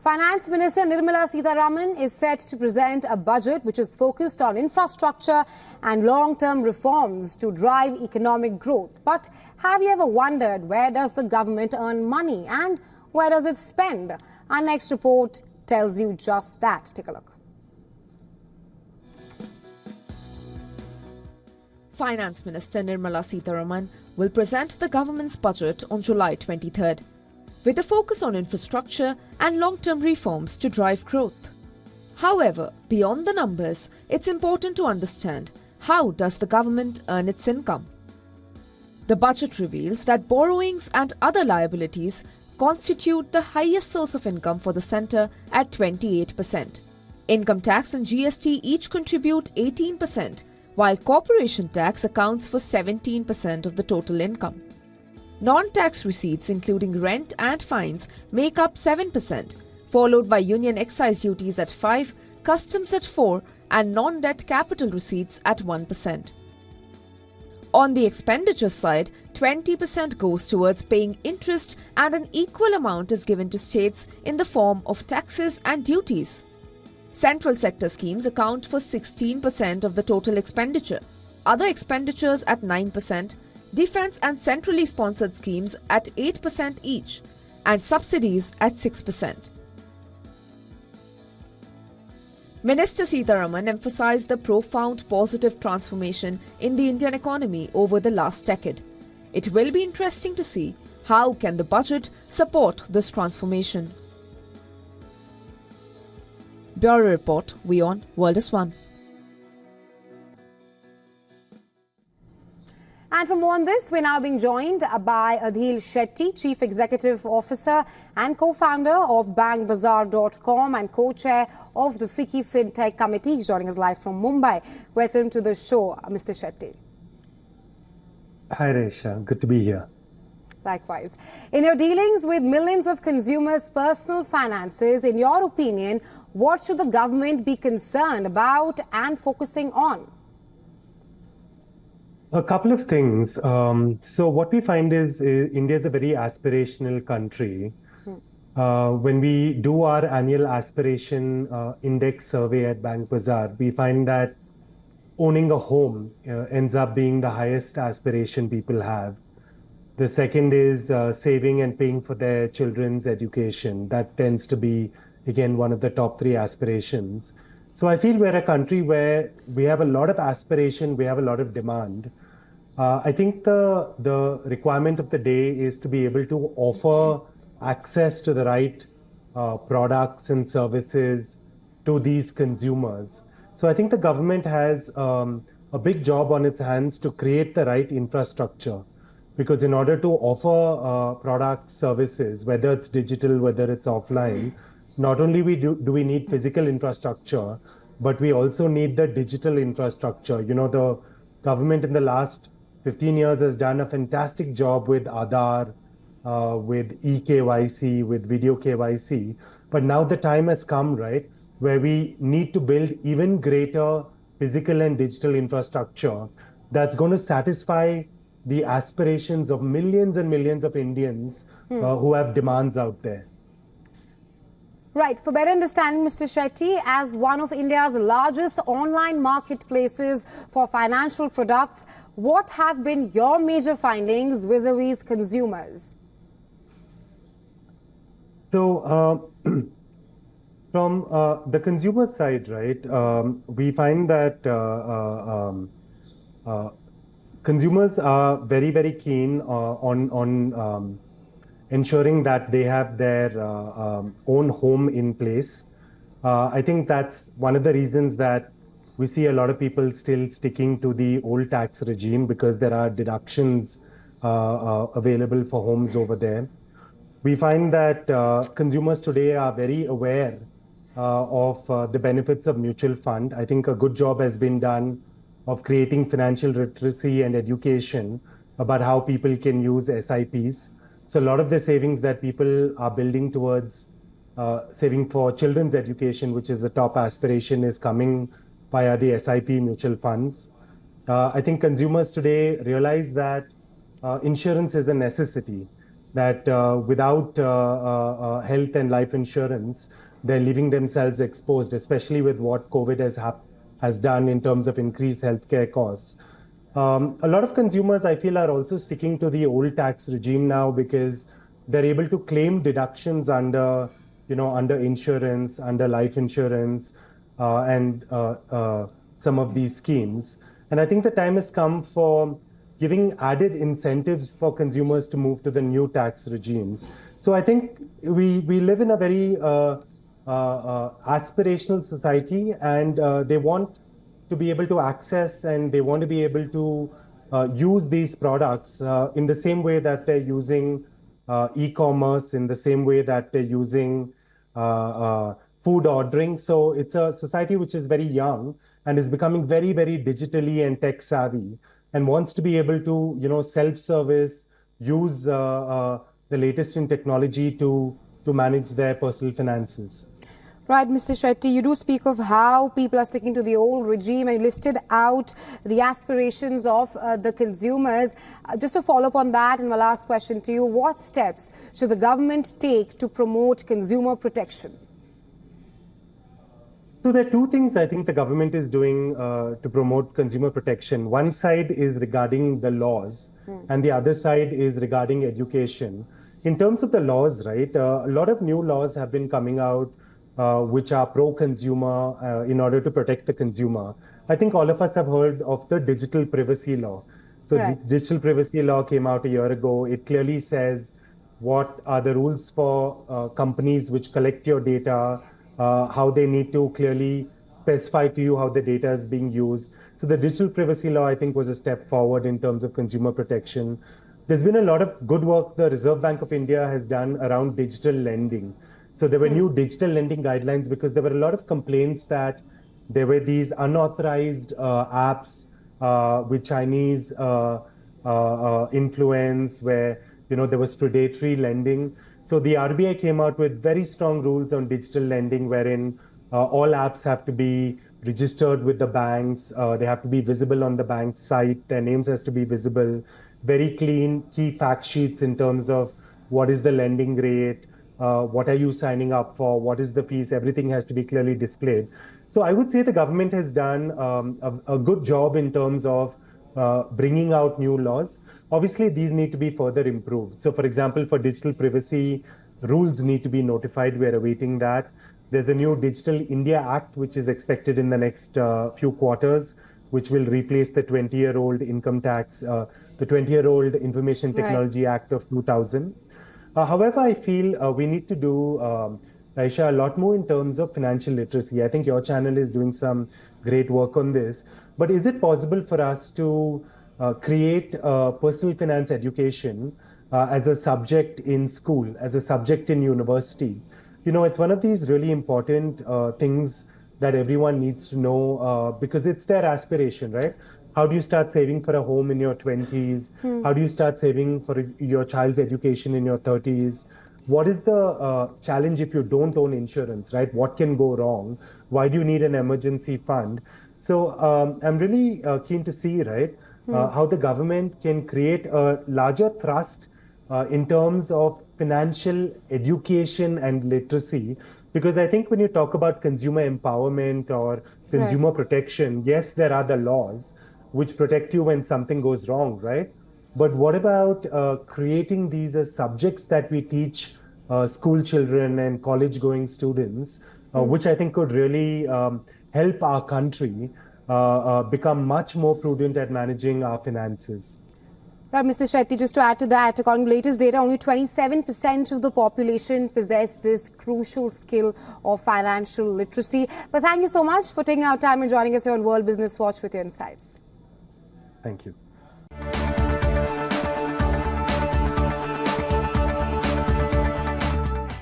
Finance Minister Nirmala Sitharaman is set to present a budget which is focused on infrastructure and long-term reforms to drive economic growth. But have you ever wondered, where does the government earn money and where does it spend? Our next report tells you just that. Take a look. Finance Minister Nirmala Sitharaman will present the government's budget on July 23rd. With a focus on infrastructure and long-term reforms to drive growth. However, beyond the numbers, it's important to understand how does the government earn its income. The budget reveals that borrowings and other liabilities constitute the highest source of income for the centre at 28%. Income tax and GST each contribute 18%, while corporation tax accounts for 17% of the total income. Non-tax receipts including rent and fines make up 7%, followed by union excise duties at 5%, customs at 4% and non-debt capital receipts at 1%. On the expenditure side, 20% goes towards paying interest and an equal amount is given to states in the form of taxes and duties. Central sector schemes account for 16% of the total expenditure, other expenditures at 9%, defence and centrally sponsored schemes at 8% each, and subsidies at 6%. Minister Sitharaman emphasised the profound positive transformation in the Indian economy over the last decade. It will be interesting to see how can the budget support this transformation. Bureau Report, WION World is One. And for more on this, we're now being joined by Adil Shetty, Chief Executive Officer and co-founder of bankbazaar.com and co-chair of the FICCI FinTech Committee. He's joining us live from Mumbai. Welcome to the show, Mr. Shetty. Hi, Resha. Good to be here. Likewise. In your dealings with millions of consumers' personal finances, in your opinion, what should the government be concerned about and focusing on? A couple of things. So what we find is India is a very aspirational country. When we do our annual aspiration index survey at Bank Bazaar, we find that owning a home ends up being the highest aspiration people have. The second is saving and paying for their children's education. That tends to be, again, one of the top three aspirations. So I feel we're a country where we have a lot of aspiration, we have a lot of demand. I think the requirement of the day is to be able to offer access to the right products and services to these consumers. So I think the government has a big job on its hands to create the right infrastructure. Because in order to offer products, services, whether it's digital, whether it's offline, not only do we need physical infrastructure, but we also need the digital infrastructure. You know, the government in the last 15 years has done a fantastic job with Aadhaar, with eKYC, with video KYC. But now the time has come, right, where we need to build even greater physical and digital infrastructure that's going to satisfy the aspirations of millions and millions of Indians who have demands out there. Right. For better understanding, Mr. Shetty, as one of India's largest online marketplaces for financial products, what have been your major findings vis-a-vis consumers? So, from the consumer side, right, we find that consumers are very, very keen on ensuring that they have their own home in place. I think that's one of the reasons that we see a lot of people still sticking to the old tax regime because there are deductions available for homes over there. We find that consumers today are very aware of the benefits of mutual fund. I think a good job has been done of creating financial literacy and education about how people can use SIPs. So a lot of the savings that people are building towards saving for children's education, which is the top aspiration, is coming via the SIP mutual funds. I think consumers today realize that insurance is a necessity. that without health and life insurance, they're leaving themselves exposed, especially with what COVID has done in terms of increased healthcare costs. A lot of consumers, I feel, are also sticking to the old tax regime now because they're able to claim deductions under, under insurance, under life insurance, and some of these schemes. And I think the time has come for giving added incentives for consumers to move to the new tax regimes. So I think we live in a very aspirational society, and they want to be able to access and they want to be able to use these products in the same way that they're using e-commerce, in the same way that they're using food ordering. So it's a society which is very young and is becoming very, very digitally and tech savvy and wants to be able to, self-service, use the latest in technology to manage their personal finances. Right, Mr. Shetty, you do speak of how people are sticking to the old regime and you listed out the aspirations of the consumers. Just to follow up on that, and my last question to you, what steps should the government take to promote consumer protection? So there are two things I think the government is doing to promote consumer protection. One side is regarding the laws, and the other side is regarding education. In terms of the laws, right, a lot of new laws have been coming out which are pro-consumer in order to protect the consumer. I think all of us have heard of the digital privacy law. So the digital privacy law came out a year ago. It clearly says what are the rules for companies which collect your data, how they need to clearly specify to you how the data is being used. So the digital privacy law, I think, was a step forward in terms of consumer protection. There's been a lot of good work the Reserve Bank of India has done around digital lending. So there were new digital lending guidelines because there were a lot of complaints that there were these unauthorized apps with Chinese influence where, there was predatory lending. So the RBI came out with very strong rules on digital lending wherein all apps have to be registered with the banks. They have to be visible on the bank's site. Their names has to be visible. Very clean key fact sheets in terms of what is the lending rate, what are you signing up for, what is the fees, everything has to be clearly displayed. So I would say the government has done a good job in terms of bringing out new laws. Obviously, these need to be further improved. So for example, for digital privacy, rules need to be notified. We're awaiting that. There's a new Digital India Act, which is expected in the next few quarters, which will replace the 20-year-old income tax, the 20-year-old Information Technology Act of 2000. However, I feel we need to do, Aisha, a lot more in terms of financial literacy. I think your channel is doing some great work on this. But is it possible for us to create personal finance education as a subject in school, as a subject in university? It's one of these really important things that everyone needs to know because it's their aspiration, right? How do you start saving for a home in your 20s? How do you start saving for your child's education in your 30s? What is the challenge if you don't own insurance, right? What can go wrong? Why do you need an emergency fund? So I'm really keen to see, right, how the government can create a larger thrust in terms of financial education and literacy. Because I think when you talk about consumer empowerment or consumer protection, yes, there are the laws which protect you when something goes wrong, right? But what about creating these as subjects that we teach school children and college-going students, which I think could really help our country become much more prudent at managing our finances. Right, Mr. Shetty, just to add to that, according to latest data, only 27% of the population possess this crucial skill of financial literacy. But thank you so much for taking our time and joining us here on World Business Watch with your insights. Thank you.